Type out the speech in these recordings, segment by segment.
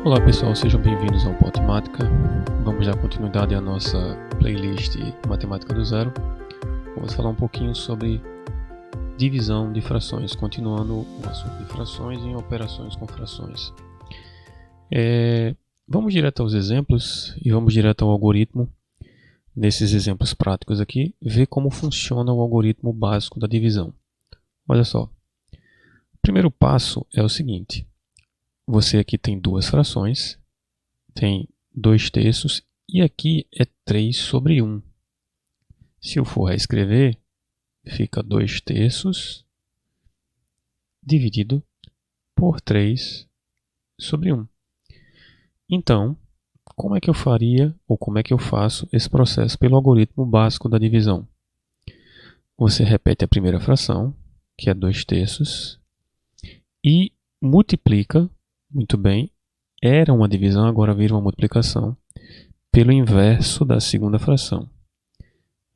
Olá pessoal, sejam bem-vindos ao Matemática. Vamos dar continuidade à nossa playlist Matemática do Zero. Vamos falar um pouquinho sobre divisão de frações, continuando o assunto de frações em operações com frações. Vamos direto aos exemplos e vamos direto ao algoritmo. Nesses exemplos práticos aqui, ver como funciona o algoritmo básico da divisão. Olha só, o primeiro passo é o seguinte. Você aqui tem duas frações, tem 2/3 e aqui é 3 sobre 1. Se eu for reescrever, fica 2/3 dividido por 3 sobre 1. Então, como é que eu faria ou como é que eu faço esse processo pelo algoritmo básico da divisão? Você repete a primeira fração, que é 2/3, e multiplica. Muito bem, era uma divisão, agora vira uma multiplicação pelo inverso da segunda fração.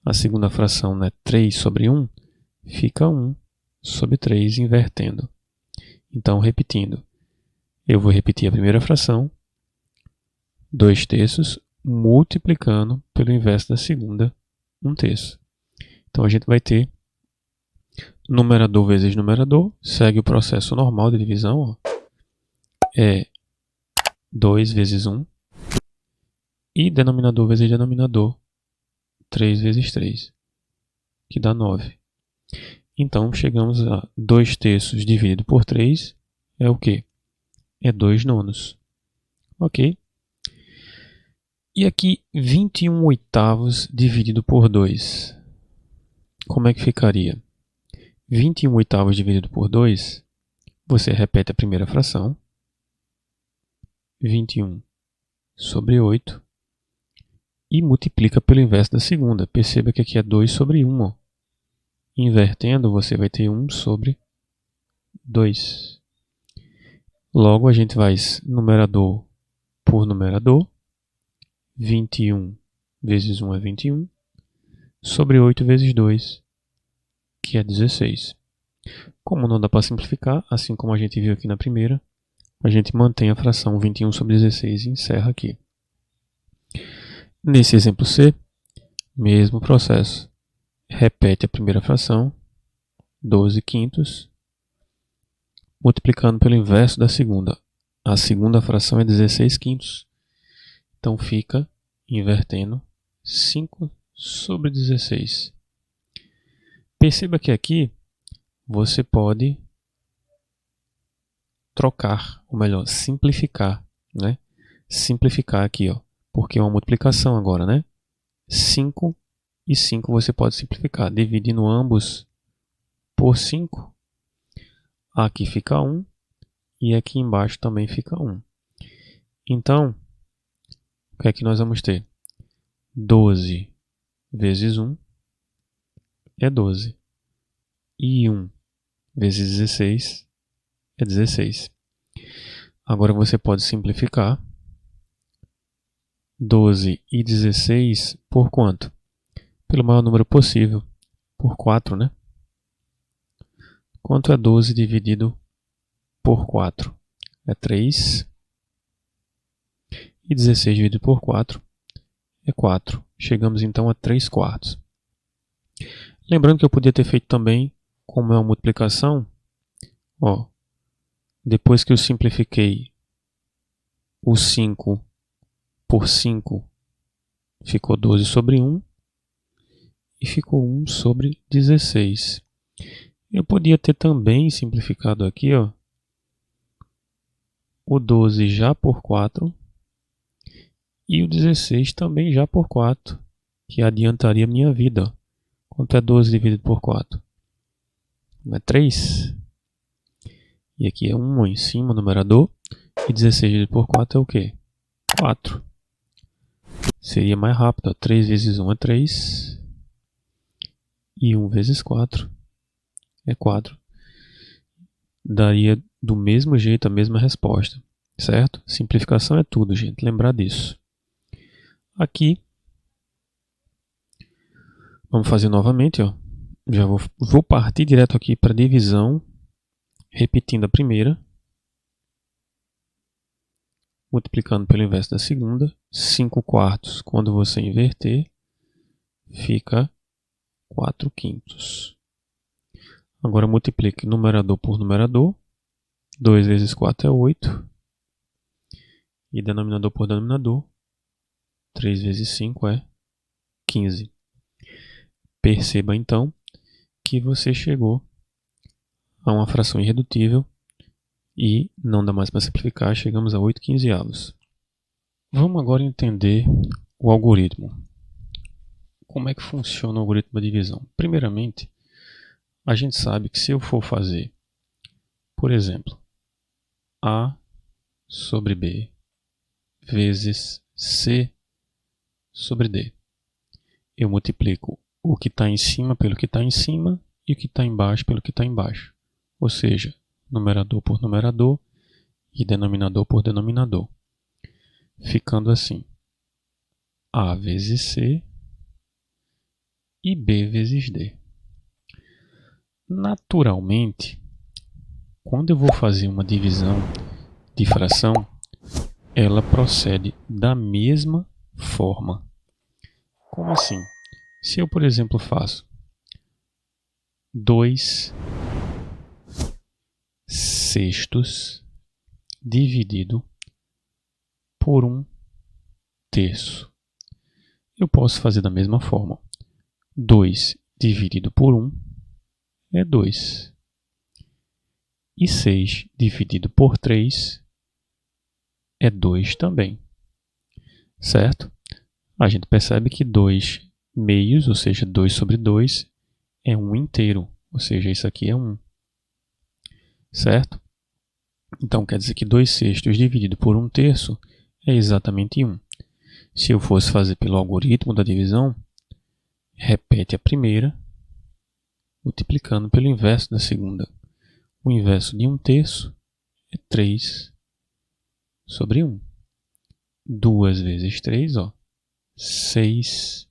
A segunda fração é 3 sobre 1, fica 1 sobre 3 invertendo. Então, repetindo, eu vou repetir a primeira fração, 2/3, multiplicando pelo inverso da segunda, 1/3. Então, a gente vai ter numerador vezes numerador, segue o processo normal de divisão, ó. É 2 vezes 1, e denominador vezes denominador, 3 vezes 3, que dá 9. Então, chegamos a 2/3 dividido por 3, é o quê? É 2/9. Ok? E aqui, 21/8 dividido por 2. Como é que ficaria? 21/8 dividido por 2, você repete a primeira fração, 21 sobre 8, e multiplica pelo inverso da segunda. Perceba que aqui é 2 sobre 1. Ó. Invertendo, você vai ter 1 sobre 2. Logo, a gente vai numerador por numerador. 21 vezes 1 é 21, sobre 8 vezes 2, que é 16. Como não dá para simplificar, assim como a gente viu aqui na primeira, a gente mantém a fração 21 sobre 16 e encerra aqui. Nesse exemplo C, mesmo processo. Repete a primeira fração, 12/5, multiplicando pelo inverso da segunda. A segunda fração é 16/5. Então fica, invertendo, 5 sobre 16. Perceba que aqui você pode trocar, ou melhor, simplificar, né? Simplificar aqui, ó, porque é uma multiplicação agora, né? 5 e 5 você pode simplificar, dividindo ambos por 5. Aqui fica 1 e aqui embaixo também fica 1. Então, o que é que nós vamos ter? 12 vezes 1 é 12. E 1 vezes 16 é 16. Agora você pode simplificar 12 e 16 por quanto? Pelo maior número possível, por 4, né? Quanto é 12 dividido por 4? É 3. E 16 dividido por 4 é 4. Chegamos então a 3/4. Lembrando que eu podia ter feito também, como é uma multiplicação, ó, depois que eu simplifiquei o 5 por 5, ficou 12 sobre 1 e ficou 1 sobre 16. Eu podia ter também simplificado aqui, ó, o 12 já por 4 e o 16 também já por 4, que adiantaria a minha vida. Ó. Quanto é 12 dividido por 4? É 3. E aqui é 1 em cima, numerador. E 16 dividido por 4 é o quê? 4. Seria mais rápido. Ó. 3 vezes 1 é 3. E 1 vezes 4 é 4. Daria do mesmo jeito a mesma resposta. Certo? Simplificação é tudo, gente. Lembrar disso. Aqui, vamos fazer novamente. Ó. Já vou partir direto aqui para divisão. Repetindo a primeira. multiplicando pelo inverso da segunda. 5 quartos, quando você inverter, fica 4 quintos. Agora multiplique numerador por numerador. 2 vezes 4 é 8. E denominador por denominador. 3 vezes 5 é 15. Perceba então que você chegou a uma fração irredutível e não dá mais para simplificar, chegamos a 8/15. Vamos agora entender o algoritmo. Como é que funciona o algoritmo da divisão? Primeiramente, a gente sabe que se eu for fazer, por exemplo, A sobre B vezes C sobre D, eu multiplico o que está em cima pelo que está em cima e o que está embaixo pelo que está embaixo. Ou seja, numerador por numerador e denominador por denominador. Ficando assim, A vezes C e B vezes D. Naturalmente, quando eu vou fazer uma divisão de fração, ela procede da mesma forma. Como assim? Se eu, por exemplo, faço 2 sextos dividido por 1 terço, eu posso fazer da mesma forma. 2 dividido por 1 é 2. E 6 dividido por 3 é 2 também. Certo? A gente percebe que 2 meios, ou seja, 2 sobre 2, é 1 inteiro. Ou seja, isso aqui é 1. Certo? Então quer dizer que 2 sextos dividido por 1 terço é exatamente 1. Se eu fosse fazer pelo algoritmo da divisão, repete a primeira, multiplicando pelo inverso da segunda. O inverso de 1 terço é 3 sobre 1. 2 vezes 3, 6.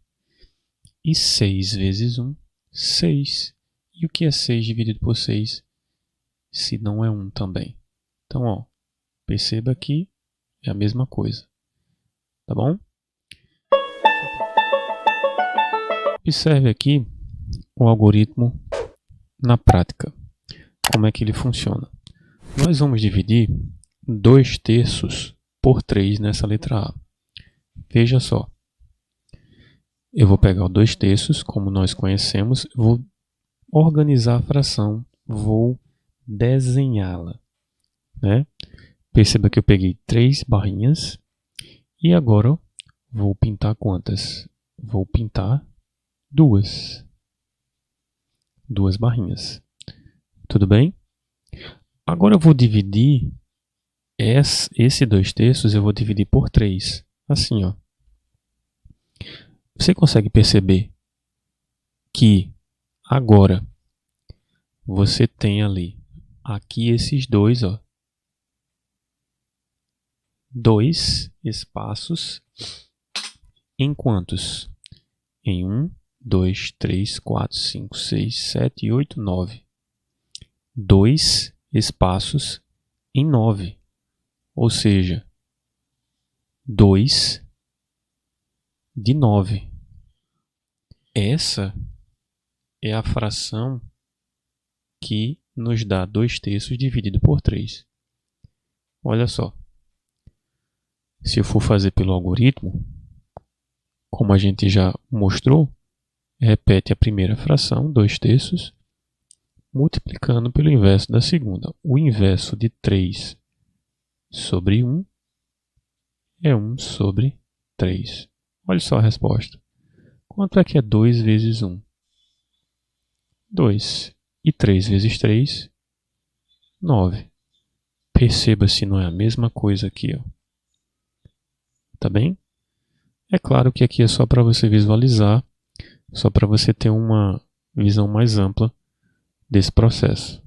E 6 vezes 1, 6. E o que é 6 dividido por 6, se não é 1 também? Então, perceba que é a mesma coisa. Tá bom? Observe aqui o algoritmo na prática. Como é que ele funciona? Nós vamos dividir 2 terços por 3 nessa letra A. Veja só. Eu vou pegar o 2 terços, como nós conhecemos, vou organizar a fração, vou desenhá-la. Né? Perceba que eu peguei 3 barrinhas e agora vou pintar quantas? Vou pintar 2. 2 barrinhas. Tudo bem? Agora eu vou dividir esse 2 terços, eu vou dividir por 3. Assim, ó. Você consegue perceber que agora você tem ali, aqui esses dois, 2 espaços em quantos? Em 1, 2, 3, 4, 5, 6, 7, 8, 9. 2 espaços em 9. Ou seja, 2 de 9. Essa é a fração que nos dá 2 terços dividido por 3. Olha só. Se eu for fazer pelo algoritmo, como a gente já mostrou, repete a primeira fração, 2 terços, multiplicando pelo inverso da segunda. O inverso de 3 sobre 1 é 1 sobre 3. Olha só a resposta. Quanto é que é 2 vezes 1? 2. E 3 vezes 3? 9. Perceba se não é a mesma coisa aqui. Tá bem? É claro que aqui é só para você visualizar, só para você ter uma visão mais ampla desse processo.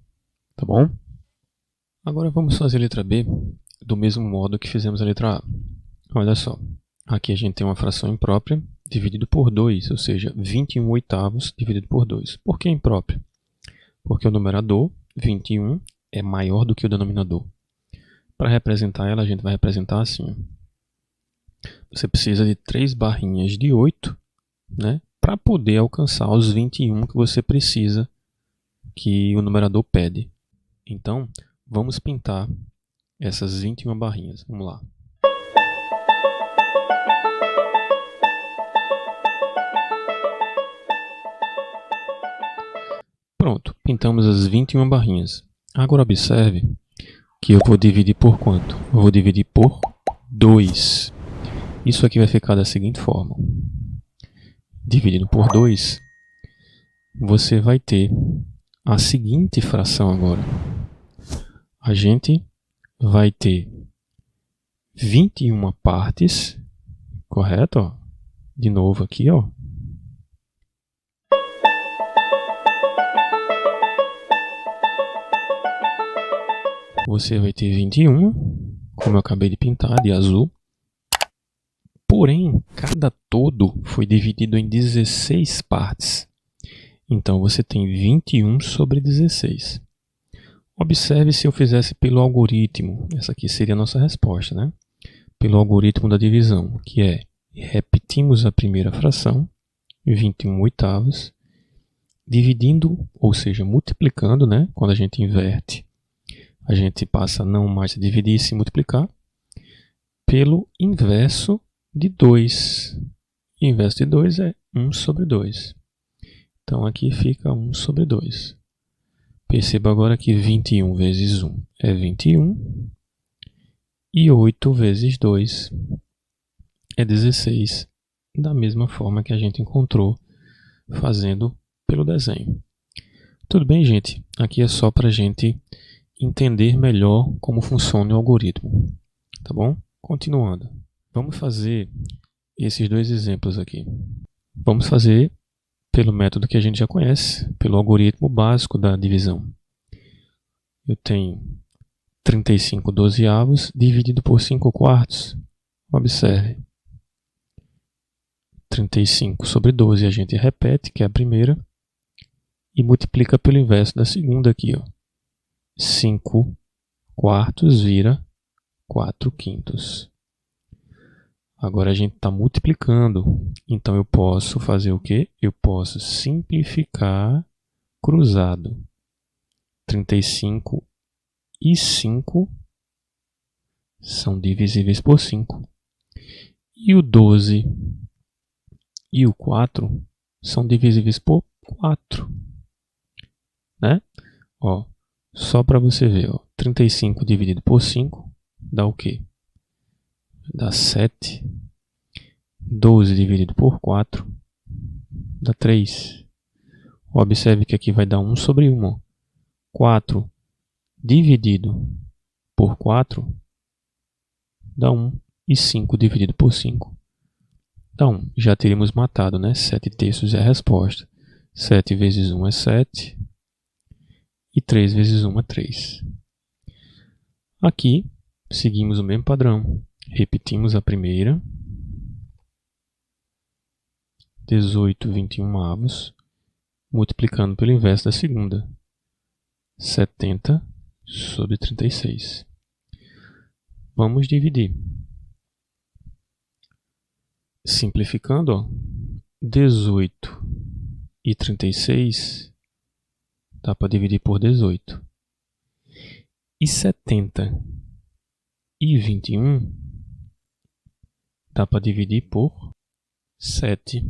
Tá bom? Agora vamos fazer a letra B do mesmo modo que fizemos a letra A. Olha só. Aqui a gente tem uma fração imprópria dividido por 2, ou seja, 21 oitavos dividido por 2. Por que imprópria? Porque o numerador, 21, é maior do que o denominador. Para representar ela, a gente vai representar assim. Você precisa de 3 barrinhas de 8, né, para poder alcançar os 21 que você precisa, que o numerador pede. Então, vamos pintar essas 21 barrinhas. Vamos lá. Pronto, pintamos as 21 barrinhas. Agora observe que eu vou dividir por quanto? Eu vou dividir por 2. Isso aqui vai ficar da seguinte forma. Dividindo por 2, você vai ter a seguinte fração agora. A gente vai ter 21 partes, correto? Ó. De novo aqui, ó. Você vai ter 21, como eu acabei de pintar, de azul. Porém, cada todo foi dividido em 16 partes. Então, você tem 21 sobre 16. Observe se eu fizesse pelo algoritmo. Essa aqui seria a nossa resposta, né? Pelo algoritmo da divisão, que é, repetimos a primeira fração, 21 oitavos, dividindo, ou seja, multiplicando, né? Quando a gente inverte, a gente passa a não mais a dividir e se multiplicar, pelo inverso de 2. O inverso de 2 é 1 sobre 2. Então, aqui fica 1 sobre 2. Perceba agora que 21 vezes 1 é 21. E 8 vezes 2 é 16. Da mesma forma que a gente encontrou fazendo pelo desenho. Tudo bem, gente? Aqui é só para a gente entender melhor como funciona o algoritmo. Tá bom? Continuando. Vamos fazer esses dois exemplos aqui. Vamos fazer pelo método que a gente já conhece, pelo algoritmo básico da divisão. Eu tenho 35 dozeavos dividido por 5 quartos. Observe. 35 sobre 12 a gente repete, que é a primeira, e multiplica pelo inverso da segunda aqui. Ó. 5 quartos vira 4 quintos. Agora a gente está multiplicando, então eu posso fazer o quê? Eu posso simplificar cruzado. 35 e 5 são divisíveis por 5. E o 12 e o 4 são divisíveis por 4. Né? Ó, só para você ver, ó, 35 dividido por 5 dá o quê? Dá 7. 12 dividido por 4 dá 3. Observe que aqui vai dar 1 sobre 1. 4 dividido por 4 dá 1. E 5 dividido por 5 dá 1. Já teríamos matado, né? 7 terços é a resposta. 7 vezes 1 é 7. E 3 vezes 1 é 3. Aqui, seguimos o mesmo padrão. Repetimos a primeira. 18 21 avos, multiplicando pelo inverso da segunda. 70 sobre 36. Vamos dividir. Simplificando, ó, 18 e 36 dá para dividir por 18. E 70 e 21 dá para dividir por 7.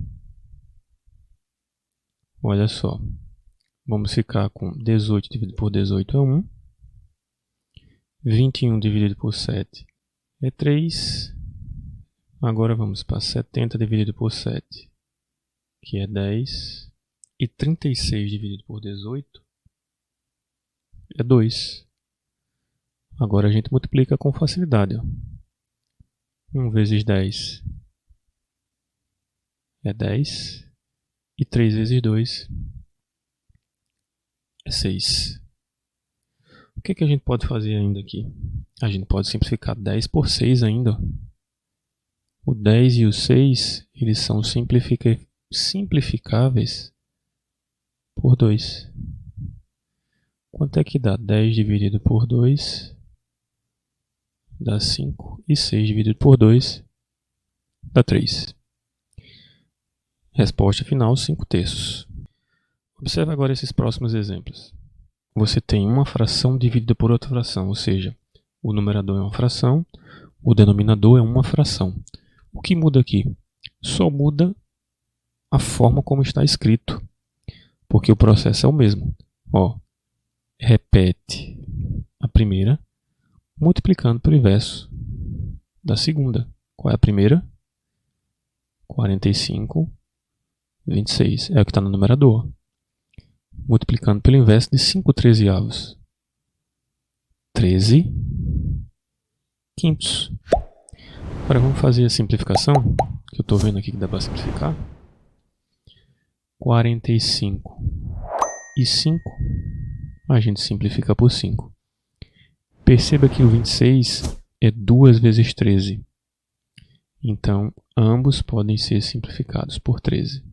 Olha só. Vamos ficar com 18 dividido por 18 é 1. 21 dividido por 7 é 3. Agora vamos para 70 dividido por 7, que é 10. E 36 dividido por 18 é 2. Agora a gente multiplica com facilidade. Ó. 1 vezes 10 é 10. E 3 vezes 2 é 6. O que a gente pode fazer ainda aqui? A gente pode simplificar 10 por 6 ainda. O 10 e o 6 eles são simplificáveis por 2. Quanto é que dá 10 dividido por 2? dá 5. E 6 dividido por 2 dá 3. Resposta final, 5/3. Observe agora esses próximos exemplos. Você tem uma fração dividida por outra fração, ou seja, o numerador é uma fração, o denominador é uma fração. O que muda aqui? Só muda a forma como está escrito, porque o processo é o mesmo. Repete a primeira, multiplicando pelo inverso da segunda. Qual é a primeira? 45, 26. É o que está no numerador. Multiplicando pelo inverso de 5/13. 13 quintos. Agora vamos fazer a simplificação, que eu estou vendo aqui que dá para simplificar. 45 e 5, a gente simplifica por 5. Perceba que o 26 é 2 vezes 13. Então, ambos podem ser simplificados por 13.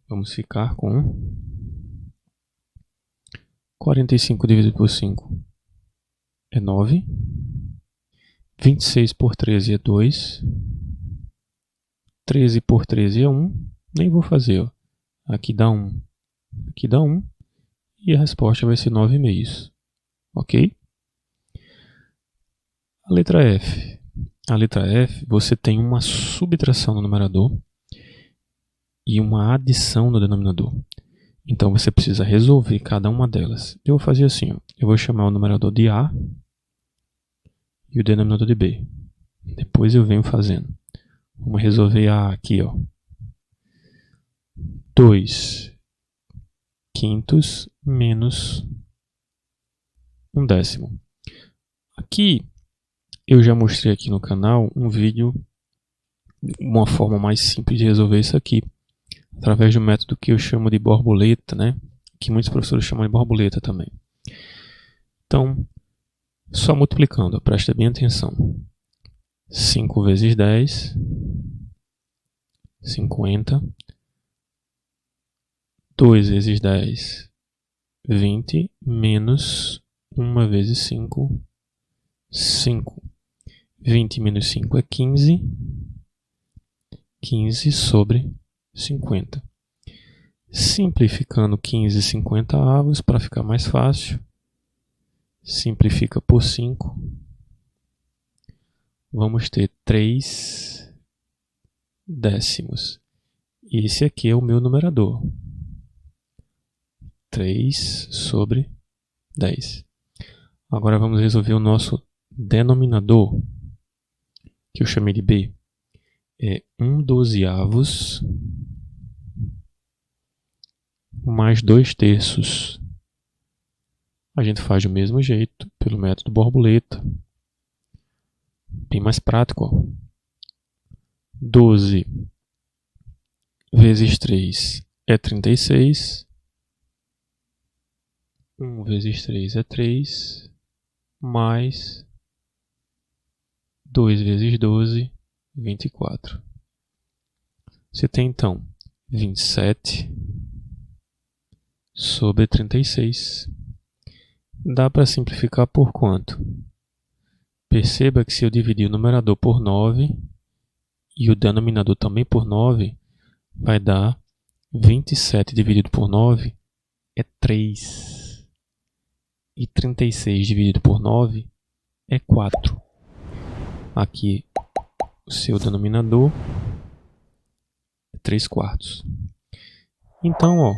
Vamos ficar com 45 dividido por 5 é 9. 26 por 13 é 2. 13 por 13 é 1. Nem vou fazer. Aqui dá 1. Aqui dá 1. E a resposta vai ser 9/2. Ok? A letra F. A letra F, você tem uma subtração no numerador e uma adição no denominador. Então você precisa resolver cada uma delas. Eu vou fazer assim, eu vou chamar o numerador de A e o denominador de B. Depois eu venho fazendo. Vamos resolver A aqui, 2 quintos menos 1/10. Aqui eu já mostrei aqui no canal um vídeo, uma forma mais simples de resolver isso aqui, através do método que eu chamo de borboleta, né? Que muitos professores chamam de borboleta também. Então, só multiplicando, presta bem atenção. 5 vezes 10, 50. 2 vezes 10, 20, menos 1 vezes 5, 5. 20 menos 5 é 15. 15 sobre 50. Simplificando 15 50avos para ficar mais fácil. Simplifica por 5. Vamos ter 3 décimos. E esse aqui é o meu numerador. 3 sobre 10. Agora vamos resolver o nosso denominador, que eu chamei de B. É 1/12 mais 2/3. A gente faz do mesmo jeito, pelo método borboleta. Bem mais prático. 12 vezes 3 é 36. 1 vezes 3 é 3. Mais 2 vezes 12, 24. Você tem então 27 sobre 36. Dá para simplificar por quanto? Perceba que se eu dividir o numerador por 9 e o denominador também por 9, vai dar 27 dividido por 9 é 3. E 36 dividido por 9 é 4. Aqui o seu denominador é 3/4. Então,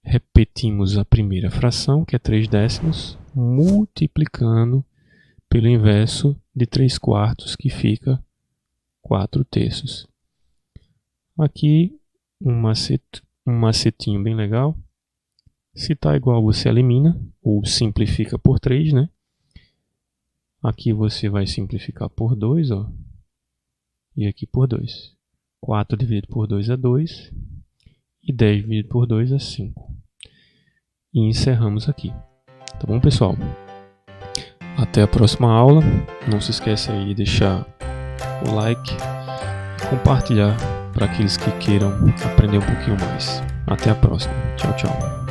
repetimos a primeira fração, que é 3 décimos, multiplicando pelo inverso de 3/4, que fica 4/3. Aqui um macetinho bem legal. Se está igual, você elimina ou simplifica por 3, né? Aqui você vai simplificar por 2, e aqui por 2. 4 dividido por 2 é 2. E 10 dividido por 2 é 5. E encerramos aqui. Tá bom, pessoal? Até a próxima aula. Não se esqueça aí de deixar o like e compartilhar para aqueles que queiram aprender um pouquinho mais. Até a próxima. Tchau, tchau.